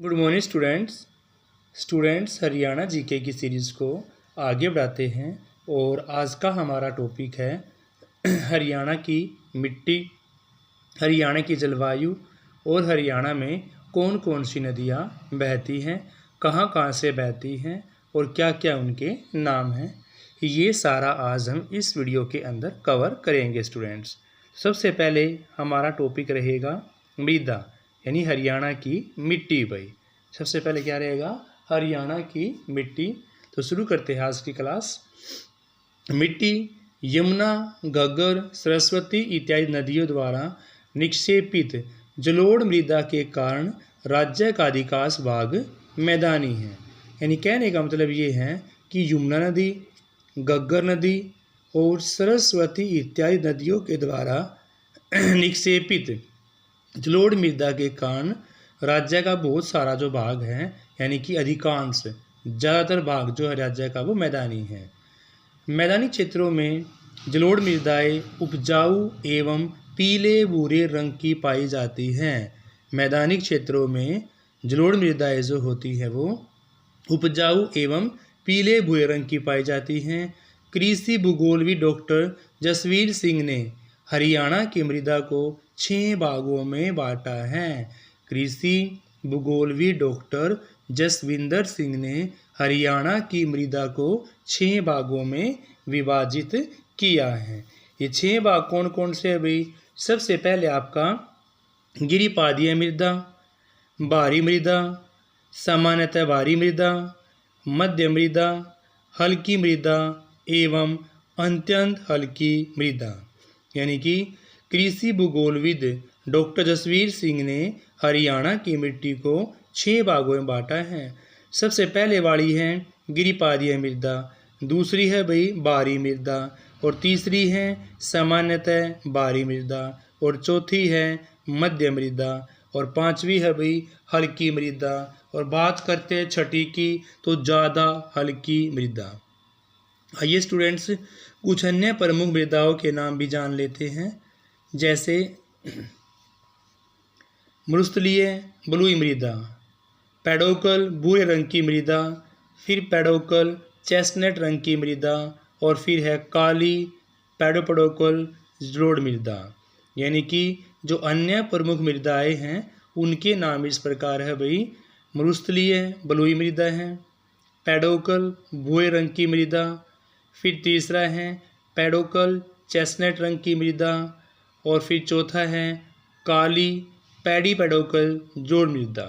Good morning students Haryana GK की series को आगे बढ़ाते हैं और आज का हमारा टॉपिक है हरियाणा की मिट्टी, हरियाणा की जलवायु और हरियाणा में कौन कौन सी नदियाँ बहती हैं, कहाँ कहाँ से बहती हैं और क्या क्या उनके नाम हैं। ये सारा आज हम इस वीडियो के अंदर कवर करेंगे स्टूडेंट्स। सबसे पहले हमारा टॉपिक रहेगा मृदा, यानी हरियाणा की मिट्टी। भाई सबसे पहले क्या रहेगा? हरियाणा की मिट्टी। तो शुरू करते हैं आज की क्लास। मिट्टी यमुना, घग्गर, सरस्वती इत्यादि नदियों द्वारा निक्षेपित जलोढ़ मृदा के कारण राज्य का अधिकांश भाग मैदानी है। यानी कहने का मतलब ये है कि यमुना नदी, घग्गर नदी और सरस्वती इत्यादि नदियों के द्वारा निक्षेपित जलोढ़ मृदा के कारण राज्य का बहुत सारा जो भाग है, यानी कि अधिकांश ज़्यादातर भाग जो है राज्य का वो मैदानी है। मैदानी क्षेत्रों में जलोढ़ मृदाएँ उपजाऊ एवं पीले भूरे रंग की पाई जाती हैं। मैदानी क्षेत्रों में जलोढ़ मृदाएँ जो होती है वो उपजाऊ एवं पीले भूरे रंग की पाई जाती हैं। कृषि भूगोलविद डॉक्टर जसवीर सिंह ने हरियाणा की मृदा को 6 भागों में बांटा है। कृषि भूगोलविद डॉक्टर जसविंदर सिंह ने हरियाणा की मृदा को 6 भागों में विभाजित किया है। ये 6 भाग कौन कौन से है भाई? सबसे पहले आपका गिरिपादीय मृदा, भारी मृदा, सामान्यतः भारी मृदा, मध्य मृदा, हल्की मृदा एवं अत्यंत हल्की मृदा। यानी कि कृषि भूगोलविद डॉक्टर जसवीर सिंह ने हरियाणा की मिट्टी को 6 भागों में बांटा है। सबसे पहले वाली है गिरिपादीय मृदा, दूसरी है भाई भारी मृदा, और तीसरी है सामान्यतः भारी मृदा, और चौथी है मध्य मृदा, और पांचवी है भाई हल्की मृदा, और बात करते हैं छठी की तो ज़्यादा हल्की मृदा। आइए स्टूडेंट्स कुछ अन्य प्रमुख मृदाओं के नाम भी जान लेते हैं, जैसे मरुस्थलीय बलुई मृदा, पेडोकल भूरे रंग की मृदा, फिर पेडोकल चेस्टनट रंग की मृदा, और फिर है काली पेडोपोडोकल जलोढ़ मृदा। यानी कि जो अन्य प्रमुख मृदाएं हैं उनके नाम इस प्रकार है भाई। मरुस्थलीय बलुई मृदा है, पेडोकल भूरे रंग की मृदा, फिर तीसरा है पेडोकल चेस्टनट रंग की मृदा, और फिर चौथा है काली पेडोकल जलोढ़ मृदा।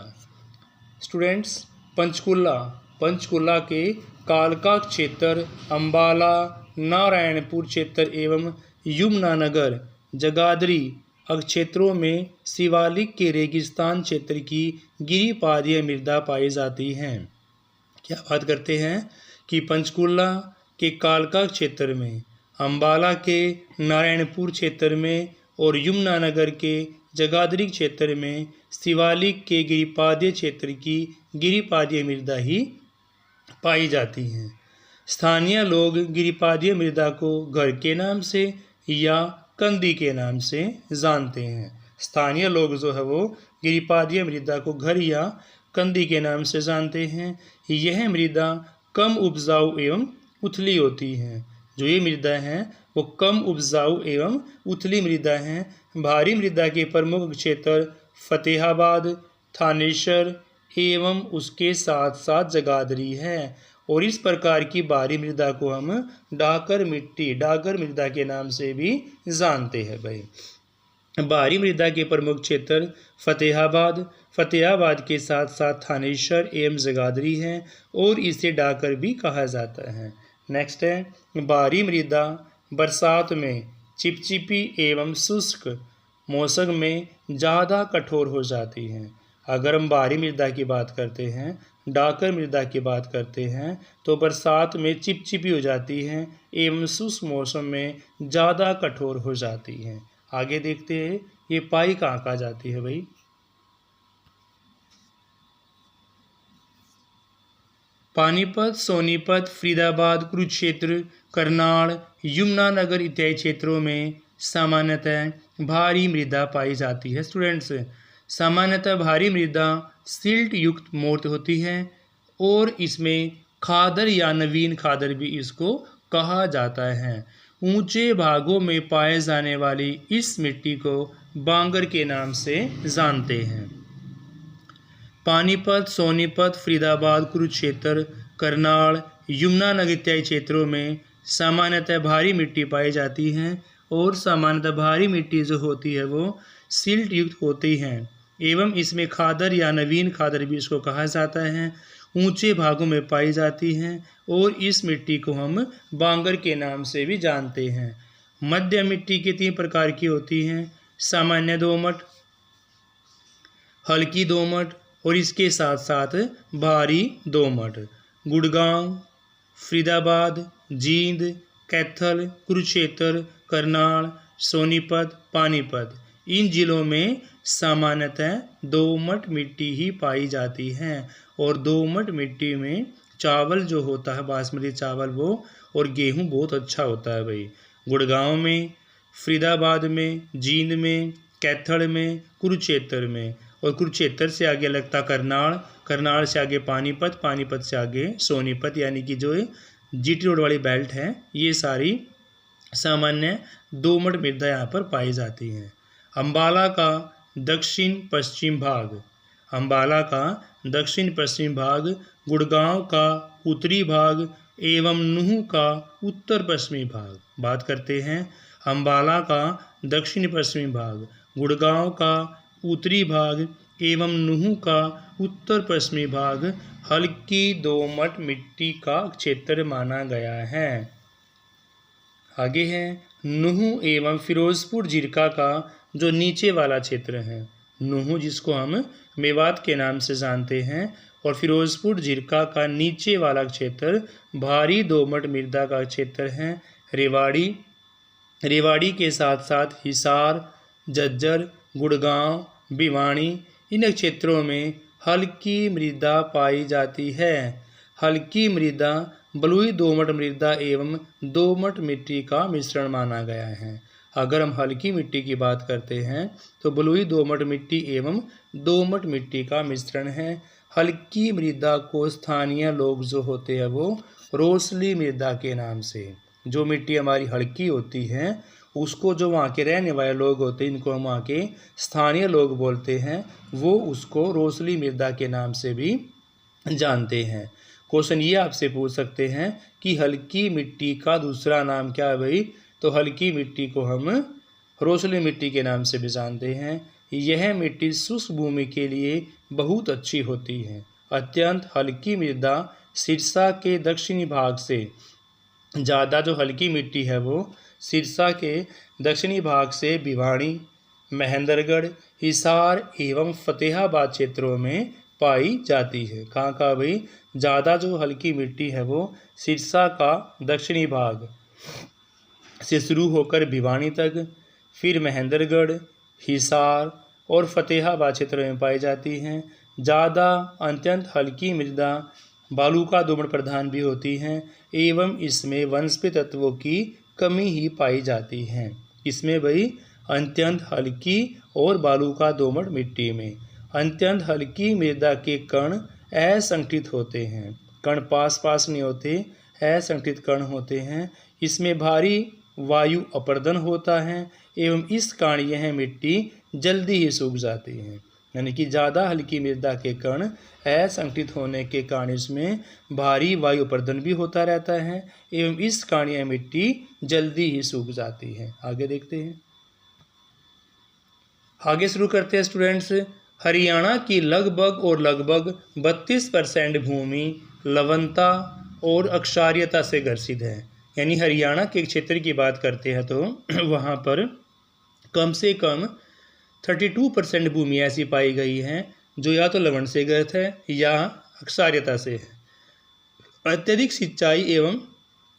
स्टूडेंट्स पंचकुला के कालका क्षेत्र, अंबाला, नारायणपुर क्षेत्र एवं यमुनानगर जगाधरी क्षेत्रों में शिवालिक के रेगिस्तान क्षेत्र की गिरिपादीय मृदा पाई जाती हैं। क्या बात करते हैं कि पंचकुला के कालका क्षेत्र में, अंबाला के नारायणपुर क्षेत्र में और यमुनानगर के जगाधरी क्षेत्र में शिवालिक के गिरिपादीय क्षेत्र की गिरिपादीय मृदा ही पाई जाती हैं। स्थानीय लोग गिरिपादीय मृदा को घर के नाम से या कंदी के नाम से जानते हैं। स्थानीय लोग जो है वो गिरिपादीय मृदा को घर या कंदी के नाम से जानते हैं। यह मृदा कम उपजाऊ एवं उथली होती हैं। जो ये मृदा हैं वो कम उपजाऊ एवं उथली मृदा हैं। भारी मृदा के प्रमुख क्षेत्र फतेहाबाद, थानेसर एवं उसके साथ साथ जगाधरी है, और इस प्रकार की भारी मृदा को हम डागर मृदा के नाम से भी जानते हैं भाई। भारी मृदा के प्रमुख क्षेत्र फतेहाबाद के साथ साथ थानेसर एवं जगाधरी हैं, और इसे डागर भी कहा जाता है। नेक्स्ट है भारी मृदा बरसात में चिपचिपी एवं शुष्क मौसम में ज़्यादा कठोर हो जाती हैं। अगर हम भारी मृदा की बात करते हैं, डागर मृदा की बात करते हैं, तो बरसात में चिपचिपी हो जाती हैं एवं शुष्क मौसम में ज़्यादा कठोर हो जाती हैं। आगे देखते हैं ये पाई कहाँ जाती है भाई। पानीपत, सोनीपत, फरीदाबाद, कुरुक्षेत्र, करनाल, यमुनानगर इत्यादि क्षेत्रों में सामान्यतः भारी मृदा पाई जाती है। स्टूडेंट्स सामान्यतः भारी मृदा सिल्ट युक्त मूर्त होती है और इसमें खादर या नवीन खादर भी इसको कहा जाता है। ऊंचे भागों में पाए जाने वाली इस मिट्टी को बांगर के नाम से जानते हैं। पानीपत, सोनीपत, फरीदाबाद, कुरुक्षेत्र, करनाल, यमुनानगर इत्यादि क्षेत्रों में सामान्यतः भारी मिट्टी पाई जाती है और सामान्यतः भारी मिट्टी जो होती है वो सिल्ट युक्त होती है एवं इसमें खादर या नवीन खादर भी इसको कहा जाता है। ऊंचे भागों में पाई जाती हैं और इस मिट्टी को हम बांगर के नाम से भी जानते हैं। मध्य मिट्टी के 3 प्रकार की होती हैं, सामान्य दोमट, हल्की दोमट और इसके साथ साथ भारी दोमट। गुड़गांव, फरीदाबाद, जींद, कैथल, कुरुक्षेत्र, करनाल, सोनीपत, पानीपत इन जिलों में सामान्यतः दोमट मिट्टी ही पाई जाती है और दोमट मिट्टी में चावल जो होता है बासमती चावल वो और गेहूं बहुत अच्छा होता है भाई। गुड़गांव में, फरीदाबाद में, जींद में, कैथल में, कुरुक्षेत्र में और कुरुक्षेत्र से आगे लगता करनाल, करनाल से आगे पानीपत, पानीपत से आगे सोनीपत यानी कि जो जीटी रोड वाली बेल्ट है ये सारी सामान्य दोमट मृदा यहाँ पर पाई जाती हैं। अम्बाला का दक्षिण पश्चिम भाग, अम्बाला का दक्षिण पश्चिम भाग, गुड़गांव का उत्तरी भाग एवं नूह का उत्तर पश्चिमी भाग। बात करते हैं अम्बाला का दक्षिण पश्चिमी भाग, गुड़गांव का उत्तरी भाग एवं नूह का उत्तर पश्चिमी भाग हल्की दोमट मिट्टी का क्षेत्र माना गया है। आगे है नूह एवं फिरोजपुर जिरका का जो नीचे वाला क्षेत्र है, नूह जिसको हम मेवात के नाम से जानते हैं और फिरोजपुर जिरका का नीचे वाला क्षेत्र भारी दोमट मृदा का क्षेत्र है। रेवाड़ी के साथ साथ हिसार, झज्जर, गुड़गांव, भिवानी इन क्षेत्रों में हल्की मृदा पाई जाती है। हल्की मृदा बलुई दोमट मृदा एवं दोमट मिट्टी का मिश्रण माना गया है। अगर हम हल्की मिट्टी की बात करते हैं तो बलुई दोमट मिट्टी एवं दोमट मिट्टी का मिश्रण है। हल्की मृदा को स्थानीय लोग जो होते हैं वो रोसली मृदा के नाम से, जो मिट्टी हमारी हल्की होती है उसको जो वहाँ के रहने वाले लोग होते हैं इनको हम वहाँ के स्थानीय लोग बोलते हैं, वो उसको रोसली मृदा के नाम से भी जानते हैं। क्वेश्चन ये आपसे पूछ सकते हैं कि हल्की मिट्टी का दूसरा नाम क्या है भाई, तो हल्की मिट्टी को हम रोसली मिट्टी के नाम से भी जानते हैं। यह मिट्टी शुष्क भूमि के लिए बहुत अच्छी होती है। अत्यंत हल्की मृदा सिरसा के दक्षिणी भाग से ज़्यादा जो हल्की मिट्टी है वो सिरसा के दक्षिणी भाग से भिवाड़ी, महेंद्रगढ़, हिसार एवं फतेहाबाद क्षेत्रों में पाई जाती है। कहाँ का भाई, ज़्यादा जो हल्की मिट्टी है वो सिरसा का दक्षिणी भाग से शुरू होकर भिवानी तक, फिर महेंद्रगढ़, हिसार और फतेहाबाद क्षेत्र में पाई जाती हैं। ज़्यादा अत्यंत हल्की मृदा बालूका दोमट प्रधान भी होती हैं एवं इसमें वनस्पति तत्वों की कमी ही पाई जाती है। इसमें भाई अत्यंत हल्की और बालूका दोमट मिट्टी में अत्यंत हल्की मृदा के कण असंगठित होते हैं। कण पास पास नहीं होते, असंगठित कण होते हैं। इसमें भारी वायु अपर्दन होता है एवं इस कारण यह मिट्टी जल्दी ही सूख जाती है। यानी कि ज़्यादा हल्की मृदा के कण असंगठित होने के कारण इसमें भारी वायु अपर्दन भी होता रहता है एवं इस कारण यह मिट्टी जल्दी ही सूख जाती है। आगे देखते हैं, आगे शुरू करते हैं स्टूडेंट्स। हरियाणा की लगभग 32% भूमि लवणता और अक्षार्यता से ग्रसित है। यानी हरियाणा के क्षेत्र की बात करते हैं तो वहाँ पर कम से कम 32% भूमि ऐसी पाई गई है जो या तो लवण से ग्रस्त है या अक्षार्यता से है। अत्यधिक सिंचाई एवं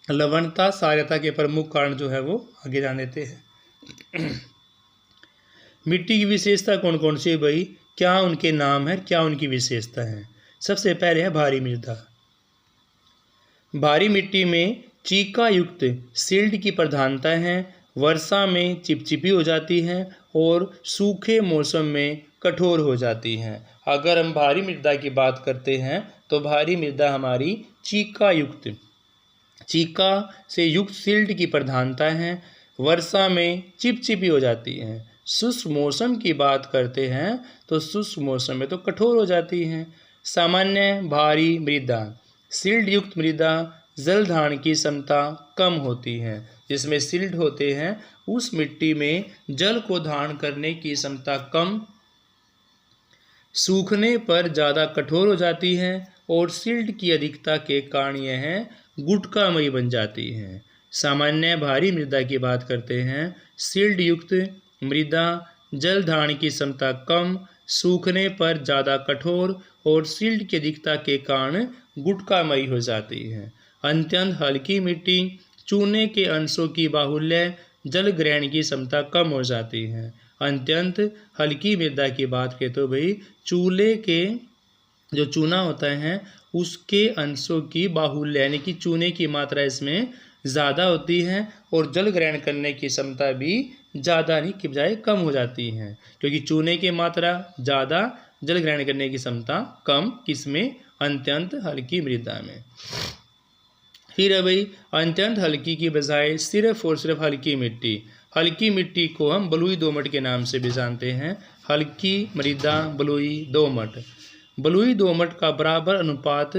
लवणता सार्यता के प्रमुख कारण जो है वो आगे जान लेते हैं। मिट्टी की विशेषता कौन कौन सी है भाई, क्या उनके नाम है, क्या उनकी विशेषता है। सबसे पहले है भारी मृदा। भारी मिट्टी में चीका युक्त सिल्ट की प्रधानता है। वर्षा में चिपचिपी हो जाती है और सूखे मौसम में कठोर हो जाती हैं। अगर हम भारी मृदा की बात करते हैं तो भारी मृदा हमारी चीका से युक्त सिल्ट की प्रधानता है, वर्षा में चिपचिपी हो जाती हैं। शुष्क मौसम की बात करते हैं तो शुष्क मौसम में तो कठोर हो जाती हैं। सामान्य भारी मृदा, सिल्ट युक्त मृदा जल धारण की क्षमता कम होती है। जिसमें सिल्ट होते हैं उस मिट्टी में जल को धारण करने की क्षमता कम, सूखने पर ज़्यादा कठोर हो जाती है और सिल्ट की अधिकता के कारण यह गुटकामयी बन जाती है। सामान्य भारी मृदा की बात करते हैं, सिल्ट युक्त मृदा जल धारण की क्षमता कम, सूखने पर ज़्यादा कठोर और सिल्ट की अधिकता के कारण गुटकामयी हो जाती है। अत्यंत हल्की मिट्टी, चूने के अंशों की बाहुल्य जल ग्रहण की क्षमता कम हो जाती है। अत्यंत हल्की मृदा की बात करें तो भाई चूल्हे के जो चूना होता है उसके अंशों की बाहुल्य यानी कि चूने की मात्रा इसमें ज़्यादा होती है और जल ग्रहण करने की क्षमता भी ज़्यादा नहीं की बजाय कम हो जाती है, क्योंकि चूने की मात्रा ज़्यादा, जल ग्रहण करने की क्षमता कम, किसमें? अत्यंत हल्की मृदा में। फिर है भाई अत्यंत हल्की की बजाय सिर्फ और सिर्फ हल्की मिट्टी को हम बलुई दोमट के नाम से भी जानते हैं। हल्की मृदा बलुई दोमट। बलुई दोमट का बराबर अनुपात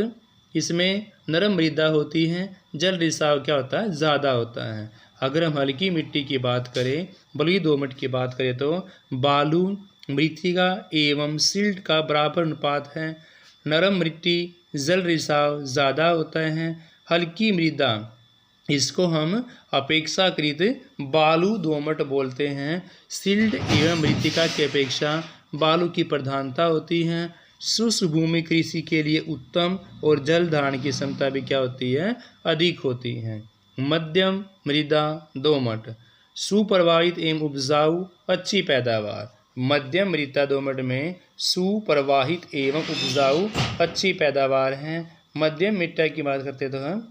इसमें नरम मृदा होती है, जल रिसाव क्या होता है? ज़्यादा होता है। अगर हम हल्की मिट्टी की बात करें, बलुई दोमट की बात करें तो बालू, मृत्तिका एवं सिल्ट का बराबर अनुपात है। नरम मिट्टी जल रिसाव ज़्यादा होता है। हल्की मृदा इसको हम अपेक्षाकृत बालू दोमट बोलते हैं। सिल्ट एवं मृत्तिका की अपेक्षा बालू की प्रधानता होती है। शुष्क भूमि कृषि के लिए उत्तम और जल धारण की क्षमता भी क्या होती है? अधिक होती है। मध्यम मृदा दोमट, सुप्रवाहित एवं उपजाऊ, अच्छी पैदावार। मध्यम मृदा दोमट में सुप्रवाहित एवं उपजाऊ अच्छी पैदावार है। मध्यम मिट्टी की बात करते तो हम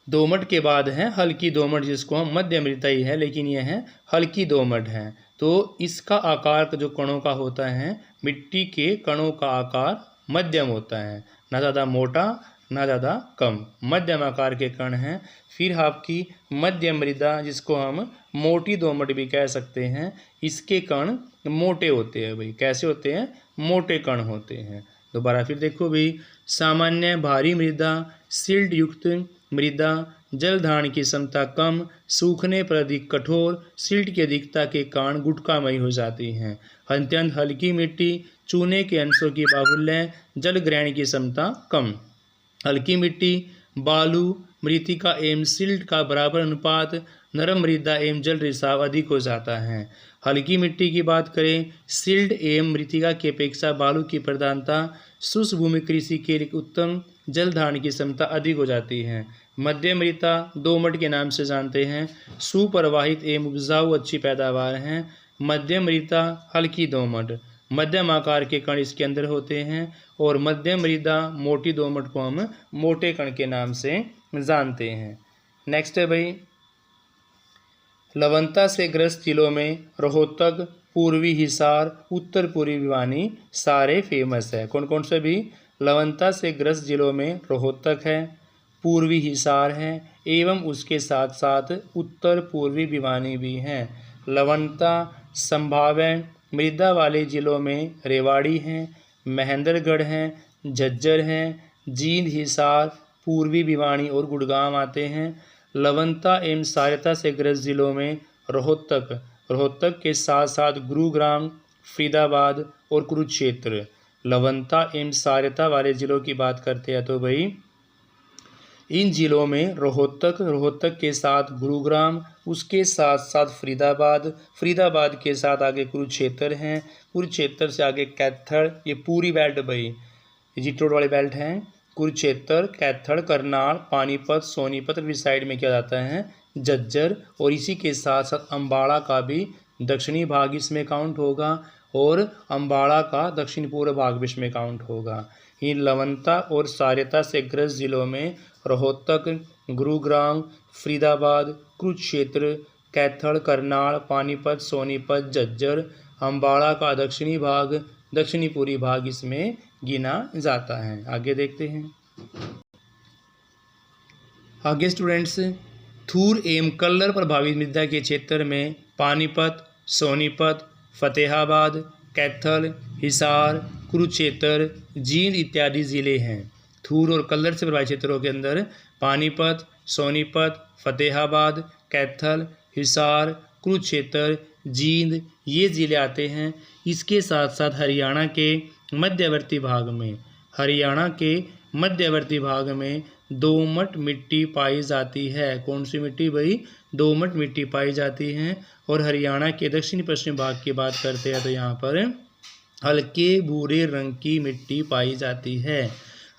दोमट के बाद है हल्की दोमट, जिसको हम मध्य मृदा ही है लेकिन यह है हल्की दोमट है। तो इसका आकार जो कणों का होता है, मिट्टी के कणों का आकार मध्यम होता है, ना ज़्यादा मोटा ना ज़्यादा कम, मध्यम आकार के कण हैं। फिर आपकी मध्यम मृदा जिसको हम मोटी दोमट भी कह सकते हैं, इसके कण मोटे होते हैं भाई। कैसे होते हैं? मोटे कण होते हैं। दोबारा फिर देखो भाई, सामान्य भारी मृदा, सिल्ट युक्त मृदा जल धारण की क्षमता कम, सूखने पर अधिक कठोर, सिल्ट की अधिकता के कारण गुटकामयी हो जाती हैं। अत्यंत हल्की मिट्टी, चूने के अंशों की बाहुल्य, जल ग्रहण की क्षमता कम। हल्की मिट्टी, बालू, मृत्तिका एवं सिल्ट का बराबर अनुपात, नरम मृदा एवं जल रिसाव अधिक हो जाता है। हल्की मिट्टी की बात करें, सिल्ट एवं मृत्तिका की अपेक्षा बालू की प्रधानता, शुष्क भूमि कृषि के लिए उत्तम, जल धारण की क्षमता अधिक हो जाती है। मध्यम मृदा दोमट के नाम से जानते हैं, सुप्रवाहित एवं उपजाऊ अच्छी पैदावार हैं। मध्यम मृदा हल्की दोमट, मध्यम आकार के कण इसके अंदर होते हैं और मध्यम मृदा मोटी दोमट को हम मोटे कण के नाम से जानते हैं। नेक्स्ट है भाई, लवणता से ग्रस्त जिलों में रोहतक, पूर्वी हिसार, उत्तर पूर्वी भिवानी सारे फेमस है। कौन कौन से भी? लवणता से ग्रस्त जिलों में रोहतक है, पूर्वी हिसार है एवं उसके साथ साथ उत्तर पूर्वी भिवानी भी हैं। लवणता संभाव्य मृदा वाले जिलों में रेवाड़ी हैं, महेंद्रगढ़ हैं, झज्जर हैं, जींद, हिसार, पूर्वी भिवानी और गुड़गांव आते हैं। लवणता एवं सार्यता से ग्रस्त जिलों में रोहतक के साथ साथ गुरुग्राम, फरीदाबाद और कुरुक्षेत्र। लवणता एवं सार्यता वाले जिलों की बात करते हैं तो भाई इन जिलों में रोहतक के साथ गुरुग्राम, उसके साथ साथ फरीदाबाद के साथ आगे कुरुक्षेत्र हैं, कुरुक्षेत्र से आगे कैथल, ये पूरी बेल्ट भाई जिट्रोड वाली बेल्ट हैं। कुरुक्षेत्र, कैथल, करनाल, पानीपत, सोनीपत भी साइड में किया जाता है, झज्जर, और इसी के साथ साथ अम्बाड़ा का भी दक्षिणी भाग इसमें काउंट होगा और अम्बाड़ा का दक्षिण पूर्व भाग भी इसमें काउंट होगा। इन लवणता और सार्यता से ग्रस्त जिलों में रोहतक, गुरुग्राम, फरीदाबाद, कुरुक्षेत्र, कैथल, करनाल, पानीपत, सोनीपत, झज्जर, अम्बाड़ा का दक्षिणी भाग, दक्षिणी पूर्वी भाग इसमें गिना जाता है। आगे देखते हैं। आगे स्टूडेंट्स, थूर एवं कल्लर प्रभावित मृदा के क्षेत्र में पानीपत, सोनीपत, फतेहाबाद, कैथल, हिसार, कुरुक्षेत्र, जींद इत्यादि जिले हैं। थूर और कल्लर से प्रभावित क्षेत्रों के अंदर पानीपत, सोनीपत, फतेहाबाद, कैथल, हिसार, कुरुक्षेत्र, जींद ये ज़िले आते हैं। इसके साथ साथ हरियाणा के मध्यवर्ती भाग में दोमट मिट्टी पाई जाती है। कौन सी मिट्टी भाई? दोमट मिट्टी पाई जाती है। और हरियाणा के दक्षिण पश्चिम भाग की बात करते हैं तो यहाँ पर हल्के भूरे रंग की मिट्टी पाई जाती है।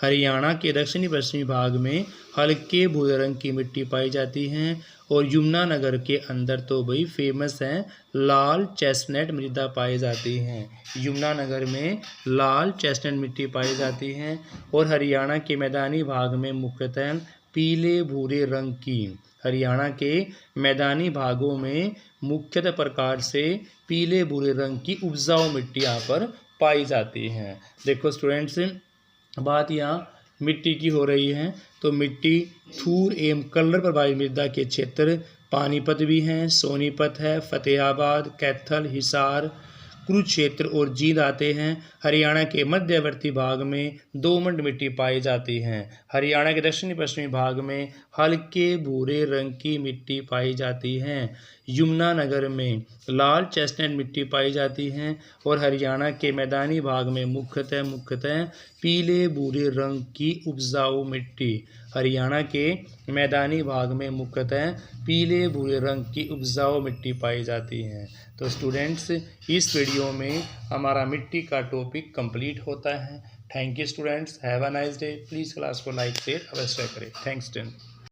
हरियाणा के दक्षिणी पश्चिमी भाग में हल्के भूरे रंग की मिट्टी पाई जाती है। और यमुनानगर के अंदर तो भाई फेमस है, लाल चेस्टनट मृदा पाई जाती है। यमुनानगर में लाल चेस्टनट मिट्टी पाई जाती है। और हरियाणा के मैदानी भाग में मुख्यतः पीले भूरे रंग की, हरियाणा के मैदानी भागों में मुख्यतः प्रकार से पीले भूरे रंग की उपजाऊ मिट्टी यहाँ पर पाई जाती है। देखो स्टूडेंट्स, बात यहाँ मिट्टी की हो रही है तो मिट्टी थूर एवं कल्लर प्रभावित मृदा के क्षेत्र पानीपत भी हैं, सोनीपत है, फतेहाबाद, कैथल, हिसार, कुरुक्षेत्र और जींद आते हैं। हरियाणा के मध्यवर्ती भाग में दोमट मिट्टी पाई जाती है। हरियाणा के दक्षिणी पश्चिमी भाग में हल्के भूरे रंग की मिट्टी पाई जाती है। यमुनानगर में लाल चेस्टनट मिट्टी पाई जाती है। और हरियाणा के मैदानी भाग में मुख्यतः पीले भूरे रंग की उपजाऊ मिट्टी, हरियाणा के मैदानी भाग में मुख्यतः पीले भूरे रंग की उपजाऊ मिट्टी पाई जाती है। तो स्टूडेंट्स, इस वीडियो में हमारा मिट्टी का टॉपिक कंप्लीट होता है। Thank you students, have a nice day. Please class को लाइक शेयर अवश्य करें। Thanks ten.